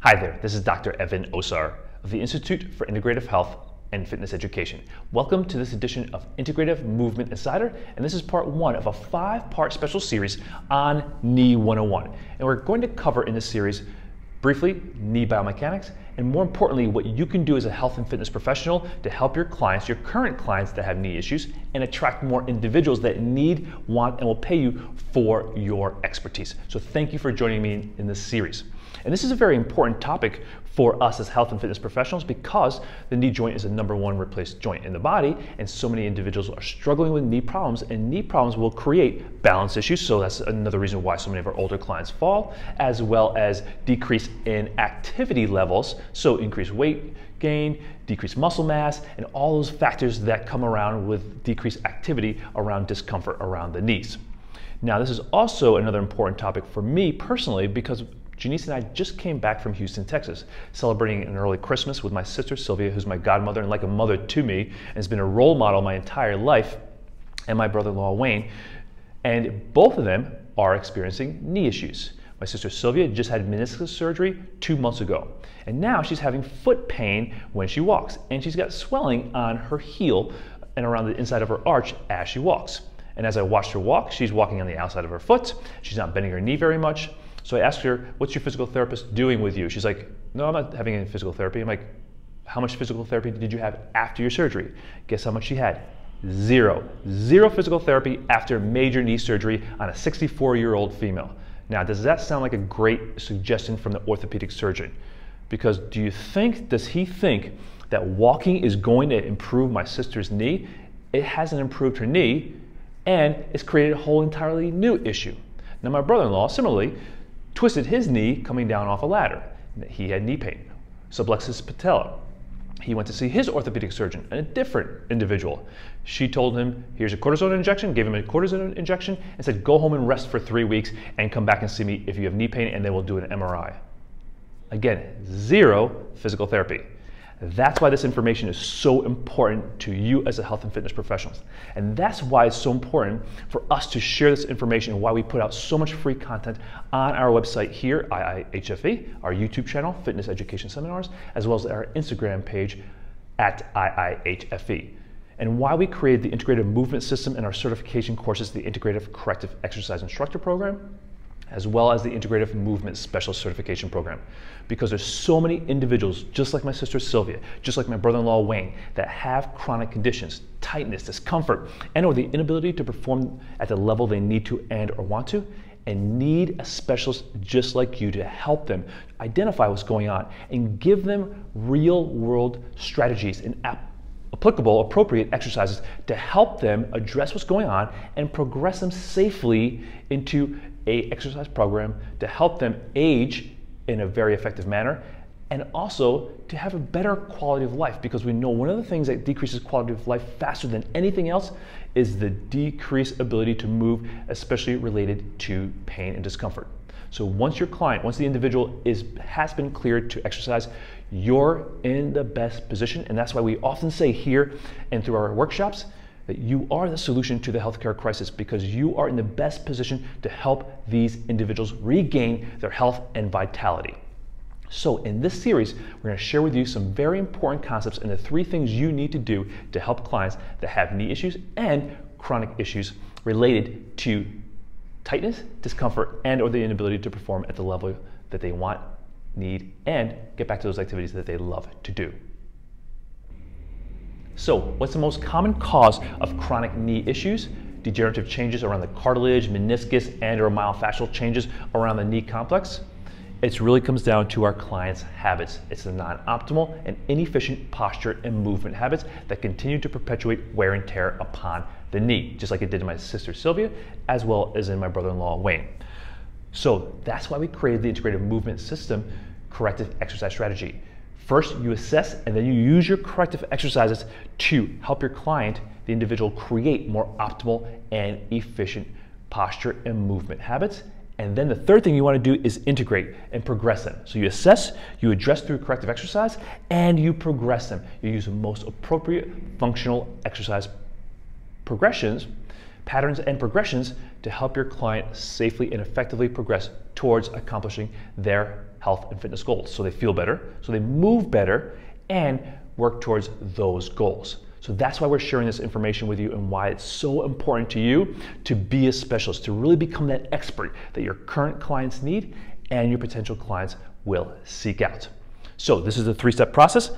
Hi there, this is Dr. Evan Osar of the Institute for Integrative Health and Fitness Education. Welcome to this edition of Integrative Movement Insider, and this is part one of a 5-part special series on Knee 101. And we're going to cover in this series briefly knee biomechanics, and more importantly, what you can do as a health and fitness professional to help your clients, your current clients that have knee issues, and attract more individuals that need, want, and will pay you for your expertise. So thank you for joining me in this series. And this is a very important topic for us as health and fitness professionals because the knee joint is the #1 replaced joint in the body, and so many individuals are struggling with knee problems, and knee problems will create balance issues. So that's another reason why so many of our older clients fall, as well as decrease in activity levels, so increased weight gain, decreased muscle mass, and all those factors that come around with decreased activity around discomfort around the knees. Now, this is also another important topic for me personally because Janice and I just came back from Houston, Texas, celebrating an early Christmas with my sister Sylvia, who's my godmother and like a mother to me, and has been a role model my entire life, and my brother-in-law Wayne, and both of them are experiencing knee issues. My sister Sylvia just had meniscus surgery 2 months ago, and now she's having foot pain when she walks, and she's got swelling on her heel and around the inside of her arch as she walks. And as I watched her walk, she's walking on the outside of her foot. She's not bending her knee very much. So I asked her, what's your physical therapist doing with you? She's like, no, I'm not having any physical therapy. I'm like, how much physical therapy did you have after your surgery? Guess how much she had? Zero physical therapy after major knee surgery on a 64-year-old female. Now, does that sound like a great suggestion from the orthopedic surgeon? Because does he think that walking is going to improve my sister's knee? It hasn't improved her knee, and it's created a whole entirely new issue. Now, my brother-in-law, similarly, twisted his knee coming down off a ladder. He had knee pain, subluxus patella. He went to see his orthopedic surgeon, a different individual. She told him, here's a cortisone injection, gave him a cortisone injection, and said, go home and rest for 3 weeks and come back and see me if you have knee pain, and then we'll do an MRI. Again, zero physical therapy. That's why this information is so important to you as a health and fitness professionals. And that's why it's so important for us to share this information and why we put out so much free content on our website here, IIHFE, our YouTube channel, Fitness Education Seminars, as well as our Instagram page at IIHFE. And why we created the Integrative Movement System and our certification courses, the Integrative Corrective Exercise Instructor Program, as well as the Integrative Movement Specialist Certification Program. Because there's so many individuals, just like my sister Sylvia, just like my brother-in-law Wayne, that have chronic conditions, tightness, discomfort, and or the inability to perform at the level they need to and or want to, and need a specialist just like you to help them identify what's going on and give them real-world strategies and applicable, appropriate exercises to help them address what's going on and progress them safely into a exercise program to help them age in a very effective manner, and also to have a better quality of life, because we know one of the things that decreases quality of life faster than anything else is the decreased ability to move, especially related to pain and discomfort. So once the individual has been cleared to exercise, you're in the best position, and that's why we often say here and through our workshops that you are the solution to the healthcare crisis, because you are in the best position to help these individuals regain their health and vitality. So in this series, we're going to share with you some very important concepts and the 3 things you need to do to help clients that have knee issues and chronic issues related to tightness, discomfort, and or the inability to perform at the level that they want, need, and get back to those activities that they love to do. So, what's the most common cause of chronic knee issues? Degenerative changes around the cartilage, meniscus, and or myofascial changes around the knee complex. It really comes down to our clients' habits. It's the non-optimal and inefficient posture and movement habits that continue to perpetuate wear and tear upon the knee, just like it did in my sister Sylvia, as well as in my brother-in-law Wayne. So that's why we created the Integrative Movement System corrective exercise strategy. First, you assess, and then you use your corrective exercises to help your client, the individual, create more optimal and efficient posture and movement habits. And then the third thing you want to do is integrate and progress them. So you assess, you address through corrective exercise, and you progress them. You use the most appropriate functional exercise progressions, patterns and progressions to help your client safely and effectively progress towards accomplishing their health and fitness goals. So they feel better, so they move better, and work towards those goals. So that's why we're sharing this information with you and why it's so important to you to be a specialist, to really become that expert that your current clients need and your potential clients will seek out. So this is a 3-step process: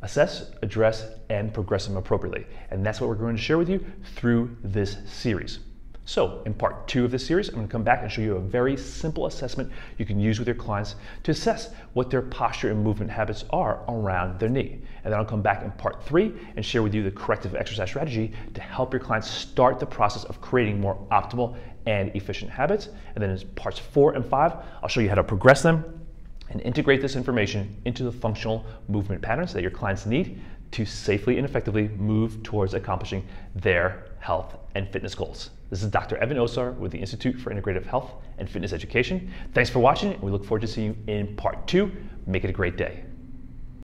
assess, address, and progress them appropriately. And that's what we're going to share with you through this series. So in part 2 of this series, I'm going to come back and show you a very simple assessment you can use with your clients to assess what their posture and movement habits are around their knee. And then I'll come back in part 3 and share with you the corrective exercise strategy to help your clients start the process of creating more optimal and efficient habits. And then in parts 4 and 5, I'll show you how to progress them and integrate this information into the functional movement patterns that your clients need to safely and effectively move towards accomplishing their health and fitness goals. This is Dr. Evan Osar with the Institute for Integrative Health and Fitness Education. Thanks for watching, and we look forward to seeing you in part 2. Make it a great day.